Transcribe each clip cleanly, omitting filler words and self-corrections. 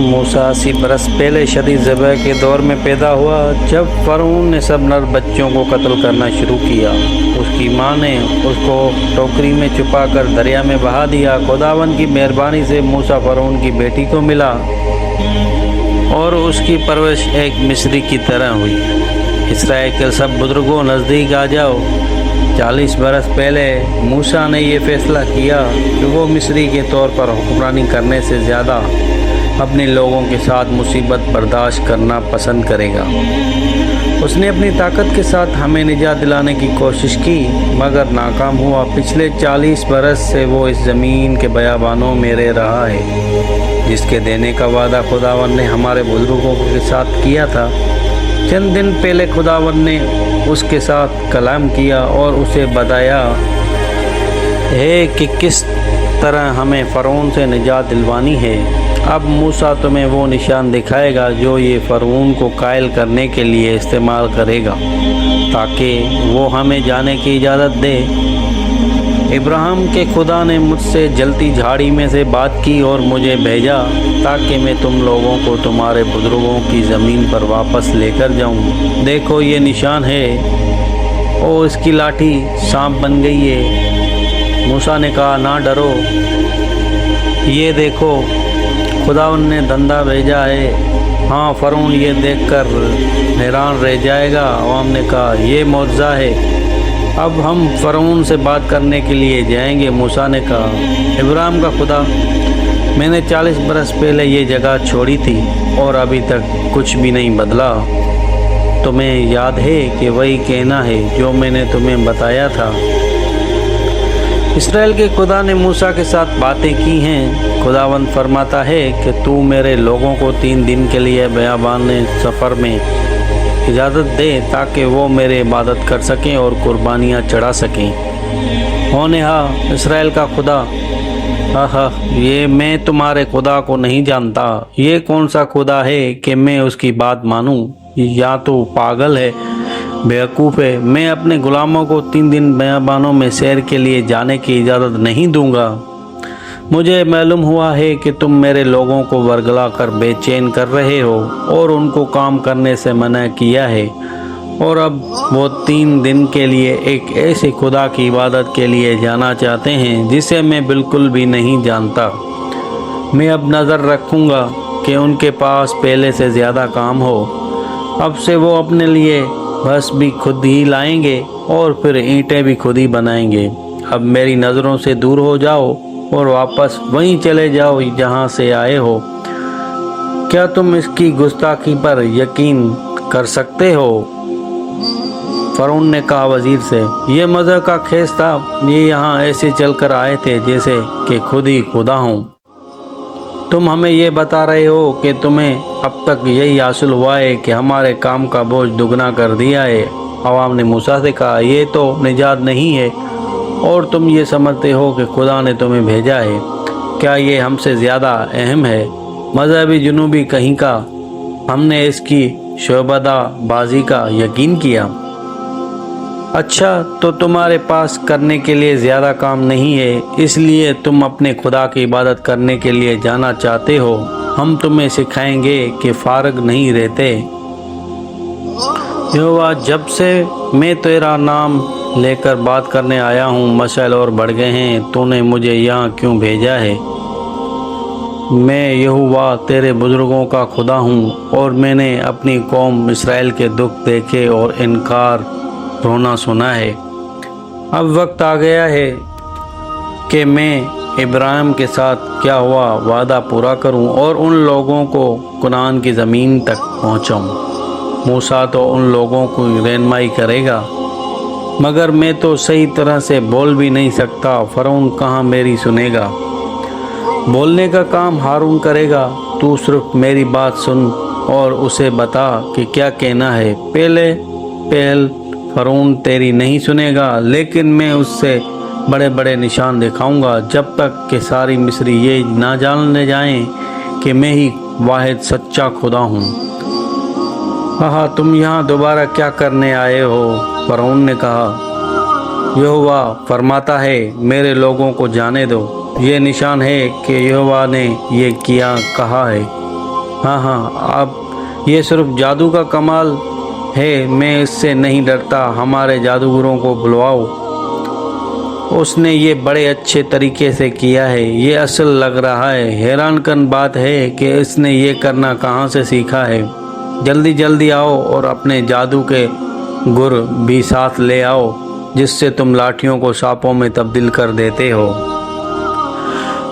موسیٰ 80 برس پہلے شدید ذبح کے دور میں پیدا ہوا، جب فرعون نے سب نر بچوں کو قتل کرنا شروع کیا۔ اس کی ماں نے اس کو ٹوکری میں چھپا کر دریا میں بہا دیا۔ خداوند کی مہربانی سے موسیٰ فرعون کی بیٹی کو ملا اور اس کی پرورش ایک مصری کی طرح ہوئی۔ اسرائیل کے سب بزرگوں نزدیک آ جاؤ۔ 40 برس پہلے موسیٰ نے یہ فیصلہ کیا کہ وہ مصری کے طور پر حکمرانی کرنے سے زیادہ اپنے لوگوں کے ساتھ مصیبت برداشت کرنا پسند کرے گا۔ اس نے اپنی طاقت کے ساتھ ہمیں نجات دلانے کی کوشش کی مگر ناکام ہوا۔ پچھلے 40 برس سے وہ اس زمین کے بیابانوں میں رہ رہا ہے جس کے دینے کا وعدہ خداوند نے ہمارے بزرگوں کے ساتھ کیا تھا۔ چند دن پہلے خداوند نے اس کے ساتھ کلام کیا اور اسے بتایا ہے کہ کس طرح ہمیں فرعون سے نجات دلوانی ہے۔ اب موسیٰ تمہیں وہ نشان دکھائے گا جو یہ فرعون کو قائل کرنے کے لیے استعمال کرے گا تاکہ وہ ہمیں جانے کی اجازت دے۔ ابراہیم کے خدا نے مجھ سے جلتی جھاڑی میں سے بات کی اور مجھے بھیجا تاکہ میں تم لوگوں کو تمہارے بزرگوں کی زمین پر واپس لے کر جاؤں۔ دیکھو یہ نشان ہے اور اس کی لاٹھی سانپ بن گئی ہے۔ موسیٰ نے کہا نہ ڈرو، یہ دیکھو خداوند نے دندہ بھیجا ہے۔ ہاں، فرعون یہ دیکھ کر حیران رہ جائے گا۔ عوام نے کہا یہ معجزہ ہے، اب ہم فرعون سے بات کرنے کے لیے جائیں گے۔ موسیٰ نے کہا ابراہیم کا خدا، میں نے 40 برس پہلے یہ جگہ چھوڑی تھی اور ابھی تک کچھ بھی نہیں بدلا۔ تمہیں یاد ہے کہ وہی کہنا ہے جو میں نے تمہیں بتایا تھا۔ اسرائیل کے خدا نے موسیٰ کے ساتھ باتیں کی ہیں۔ خداوند فرماتا ہے کہ تو میرے لوگوں کو 3 دن کے لیے بیابان سفر میں اجازت دے تاکہ وہ میرے عبادت کر سکیں اور قربانیاں چڑھا سکیں۔ ہونہا اسرائیل کا خدا، یہ میں تمہارے خدا کو نہیں جانتا۔ یہ کون سا خدا ہے کہ میں اس کی بات مانوں؟ یا تو پاگل ہے، بیوقوف ہے۔ میں اپنے غلاموں کو 3 دن بیابانوں میں سیر کے لیے جانے کی اجازت نہیں دوں گا۔ مجھے معلوم ہوا ہے کہ تم میرے لوگوں کو ورگلا کر بے چین کر رہے ہو اور ان کو کام کرنے سے منع کیا ہے، اور اب وہ 3 دن کے لیے ایک ایسے خدا کی عبادت کے لیے جانا چاہتے ہیں جسے میں بالکل بھی نہیں جانتا۔ میں اب نظر رکھوں گا کہ ان کے پاس پہلے سے زیادہ کام ہو۔ اب سے وہ اپنے لیے بس بھی خود ہی لائیں گے اور پھر اینٹیں بھی خود ہی بنائیں گے۔ اب میری نظروں سے دور ہو جاؤ اور واپس وہیں چلے جاؤ جہاں سے آئے ہو۔ کیا تم اس کی گستاخی پر یقین کر سکتے ہو؟ فرعون نے کہا وزیر سے، یہ مزہ کا خیز تھا، یہ یہاں ایسے چل کر آئے تھے جیسے کہ خود ہی خدا ہوں۔ تم ہمیں یہ بتا رہے ہو کہ تمہیں اب تک یہی حاصل ہوا ہے کہ ہمارے کام کا بوجھ دگنا کر دیا ہے۔ عوام نے موسیٰ سے کہا یہ تو نجات نہیں ہے اور تم یہ سمجھتے ہو کہ خدا نے تمہیں بھیجا ہے۔ کیا یہ ہم سے زیادہ اہم ہے؟ مذہبی جنوبی کہیں کا، ہم نے اس کی شعبدہ بازی کا یقین کیا۔ اچھا، تو تمہارے پاس کرنے کے لیے زیادہ کام نہیں ہے، اس لیے تم اپنے خدا کی عبادت کرنے کے لیے جانا چاہتے ہو۔ ہم تمہیں سکھائیں گے کہ فارغ نہیں رہتے۔ یہوہ، جب سے میں تیرا نام لے کر بات کرنے آیا ہوں مسائل اور بڑھ گئے ہیں۔ تو نے مجھے یہاں کیوں بھیجا ہے؟ میں یہوہ تیرے بزرگوں کا خدا ہوں اور میں نے اپنی قوم اسرائیل کے دکھ دیکھے اور انکار رونا سنا ہے۔ اب وقت آ گیا ہے کہ میں ابراہیم کے ساتھ کیا ہوا وعدہ پورا کروں اور ان لوگوں کو کنعان کی زمین تک پہنچاؤں۔ موسیٰ تو ان لوگوں کو رہنمائی کرے گا مگر میں تو صحیح طرح سے بول بھی نہیں سکتا۔ فرعون کہاں میری سنے گا؟ بولنے کا کام ہارون کرے گا۔ تو صرف میری بات سن اور اسے بتا کہ کیا کہنا ہے۔ پہل فرعون تیری نہیں سنے گا، لیکن میں اس سے بڑے بڑے نشان دکھاؤں گا جب تک کہ ساری مصری یہ نہ جاننے جائیں کہ میں ہی واحد سچا خدا ہوں۔ تم یہاں دوبارہ کیا کرنے آئے ہو؟ فرعون نے کہا یہوہ فرماتا ہے میرے لوگوں کو جانے دو۔ یہ نشان ہے کہ یہوہ نے یہ کہا ہے۔ ہاں ہاں، اب یہ صرف جادو کا کمال ہے، میں اس سے نہیں ڈرتا، ہمارے جادوگروں کو بلواؤ، اس نے یہ بڑے اچھے طریقے سے کیا ہے، یہ اصل لگ رہا ہے۔ حیران کن بات ہے کہ اس نے یہ کرنا کہاں سے سیکھا ہے۔ جلدی جلدی آؤ اور اپنے جادو کے گر بھی ساتھ لے آؤ، جس سے تم لاٹھیوں کو سانپوں میں تبدیل کر دیتے ہو۔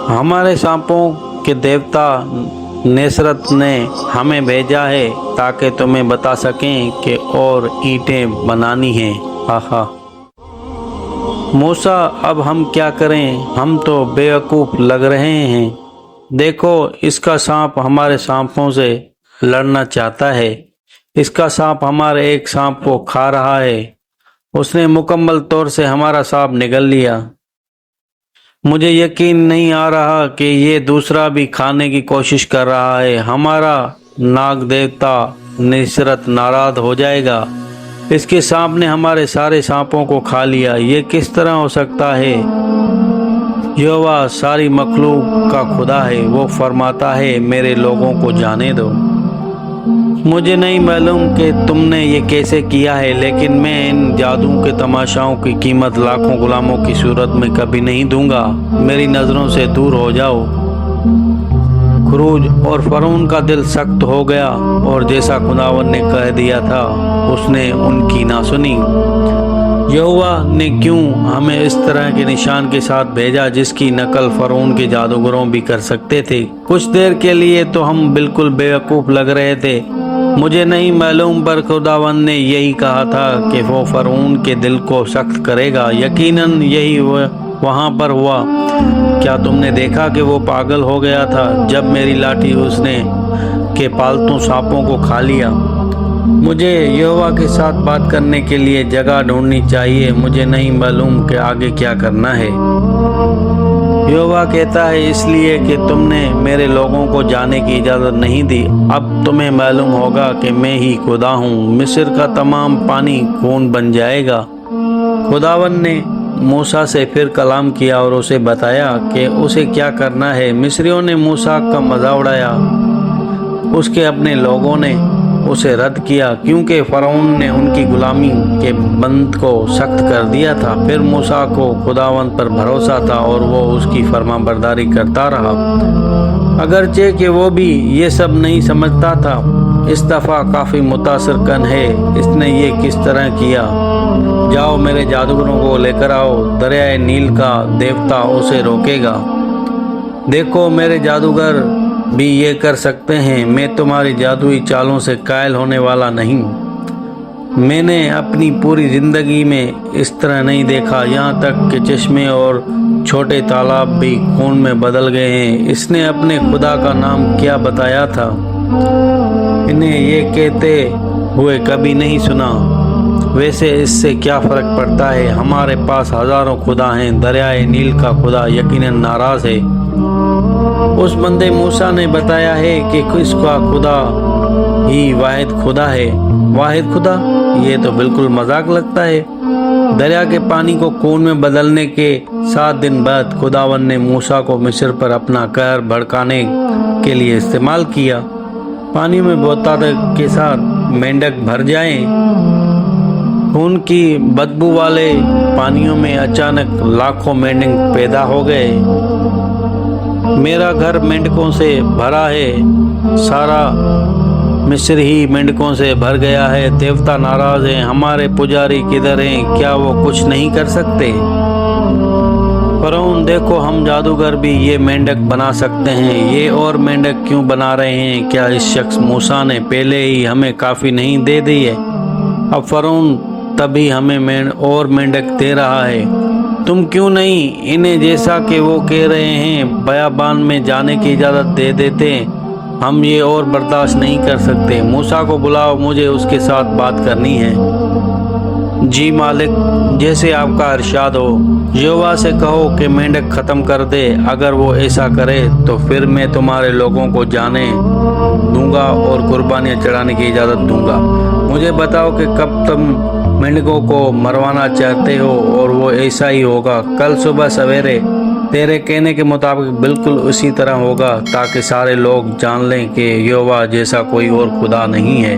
ہمارے سانپوں کے دیوتا نصرت نے ہمیں بھیجا ہے تاکہ تمہیں بتا سکیں کہ اور اینٹیں بنانی ہیں۔ آہا موسیٰ، اب ہم کیا کریں؟ ہم تو بیوقوف لگ رہے ہیں۔ دیکھو، اس کا سانپ ہمارے سانپوں سے لڑنا چاہتا ہے، اس کا سانپ ہمارے ایک سانپ کو کھا رہا ہے، اس نے مکمل طور سے ہمارا سانپ نگل لیا۔ مجھے یقین نہیں آ رہا کہ یہ دوسرا بھی کھانے کی کوشش کر رہا ہے۔ ہمارا ناگ دیوتا نصرت ناراض ہو جائے گا، اس کے سانپ نے ہمارے سارے سانپوں کو کھا لیا، یہ کس طرح ہو سکتا ہے؟ یہوہ ساری مخلوق کا خدا ہے، وہ فرماتا ہے میرے لوگوں کو جانے دو۔ مجھے نہیں معلوم کہ تم نے یہ کیسے کیا ہے، لیکن میں ان جادو کے تماشاؤں کی قیمت لاکھوں غلاموں کی صورت میں کبھی نہیں دوں گا۔ میری نظروں سے دور ہو جاؤ۔ خروج اور فرعون کا دل سخت ہو گیا، اور جیسا خداوند نے کہہ دیا تھا اس نے ان کی نہ سنی۔ یہوہ نے کیوں ہمیں اس طرح کے نشان کے ساتھ بھیجا جس کی نقل فرعون کے جادوگروں بھی کر سکتے تھے؟ کچھ دیر کے لیے تو ہم بالکل بیوقوف لگ رہے تھے، مجھے نہیں معلوم، پر خداوند نے یہی کہا تھا کہ وہ فرعون کے دل کو سخت کرے گا۔ یقیناً یہی وہاں پر ہوا۔ کیا تم نے دیکھا کہ وہ پاگل ہو گیا تھا جب میری لاٹھی اس نے کے پالتو سانپوں کو کھا لیا؟ مجھے یہوہ کے ساتھ بات کرنے کے لیے جگہ ڈھونڈنی چاہیے، مجھے نہیں معلوم کہ آگے کیا کرنا ہے۔ یہوہ کہتا ہے اس لیے کہ تم نے میرے لوگوں کو جانے کی اجازت نہیں دی، اب تمہیں معلوم ہوگا کہ میں ہی خدا ہوں، مصر کا تمام پانی خون بن جائے گا۔ خداوند نے موسیٰ سے پھر کلام کیا اور اسے بتایا کہ اسے کیا کرنا ہے۔ مصریوں نے موسیٰ کا مذاق اڑایا، اس کے اپنے لوگوں نے اسے رد کیا کیونکہ فرعون نے ان کی غلامی کے بند کو سخت کر دیا تھا۔ پھر موسیٰ کو خداوند پر بھروسہ تھا اور وہ اس کی فرما برداری کرتا رہا، اگرچہ کہ وہ بھی یہ سب نہیں سمجھتا تھا۔ اس دفعہ کافی متاثر کن ہے، اس نے یہ کس طرح کیا؟ جاؤ میرے جادوگروں کو لے کر آؤ، دریائے نیل کا دیوتا اسے روکے گا۔ دیکھو میرے جادوگر بھی یہ کر سکتے ہیں، میں تمہاری جادوئی چالوں سے قائل ہونے والا نہیں۔ میں نے اپنی پوری زندگی میں اس طرح نہیں دیکھا، یہاں تک کہ چشمے اور چھوٹے تالاب بھی خون میں بدل گئے ہیں۔ اس نے اپنے خدا کا نام کیا بتایا تھا؟ انہیں یہ کہتے ہوئے کبھی نہیں سنا۔ ویسے اس سے کیا فرق پڑتا ہے؟ ہمارے پاس ہزاروں خدا ہیں، دریائے نیل کا خدا یقیناً ناراض ہے۔ اس بندے موسیٰ نے بتایا ہے کہ اس کا خدا ہی واحد خدا ہے۔ واحد خدا؟ یہ تو بالکل مذاق لگتا ہے۔ دریا کے پانی کو خون میں بدلنے کے 7 دن بعد خداوند نے موسیٰ کو مصر پر اپنا قہر بھڑکانے کے لیے استعمال کیا۔ پانی میں بہتات کے ساتھ مینڈک بھر جائیں، خون کی بدبو والے پانیوں میں اچانک لاکھوں مینڈک پیدا ہو گئے۔ میرا گھر مینڈکوں سے بھرا ہے، سارا مصر ہی مینڈکوں سے بھر گیا ہے۔ دیوتا ناراض ہیں، ہمارے پجاری کدھر ہیں؟ کیا وہ کچھ نہیں کر سکتے؟ فرعون دیکھو، ہم جادوگر بھی یہ مینڈک بنا سکتے ہیں، یہ اور مینڈک کیوں بنا رہے ہیں؟ کیا اس شخص موسیٰ نے پہلے ہی ہمیں کافی نہیں دے دی ہے؟ اب فرعون تبھی ہمیں اور مینڈک دے رہا ہے، تم کیوں نہیں انہیں جیسا کہ وہ کہہ رہے ہیں بیابان میں جانے کی اجازت دے دیتے؟ ہم یہ اور برداشت نہیں کر سکتے۔ موسیٰ کو بلاؤ، مجھے اس کے ساتھ بات کرنی ہے۔ جی مالک، جیسے آپ کا ارشاد ہو۔ یہوہ سے کہو کہ مینڈک ختم کر دے، اگر وہ ایسا کرے تو پھر میں تمہارے لوگوں کو جانے دوں گا اور قربانیاں چڑھانے کی اجازت دوں گا۔ مجھے بتاؤ کہ کب تم مینڈکوں کو مروانا چاہتے ہو اور وہ ایسا ہی ہوگا۔ کل صبح سویرے تیرے کہنے کے مطابق بالکل اسی طرح ہوگا تاکہ سارے لوگ جان لیں کہ یہوہ جیسا کوئی اور خدا نہیں ہے۔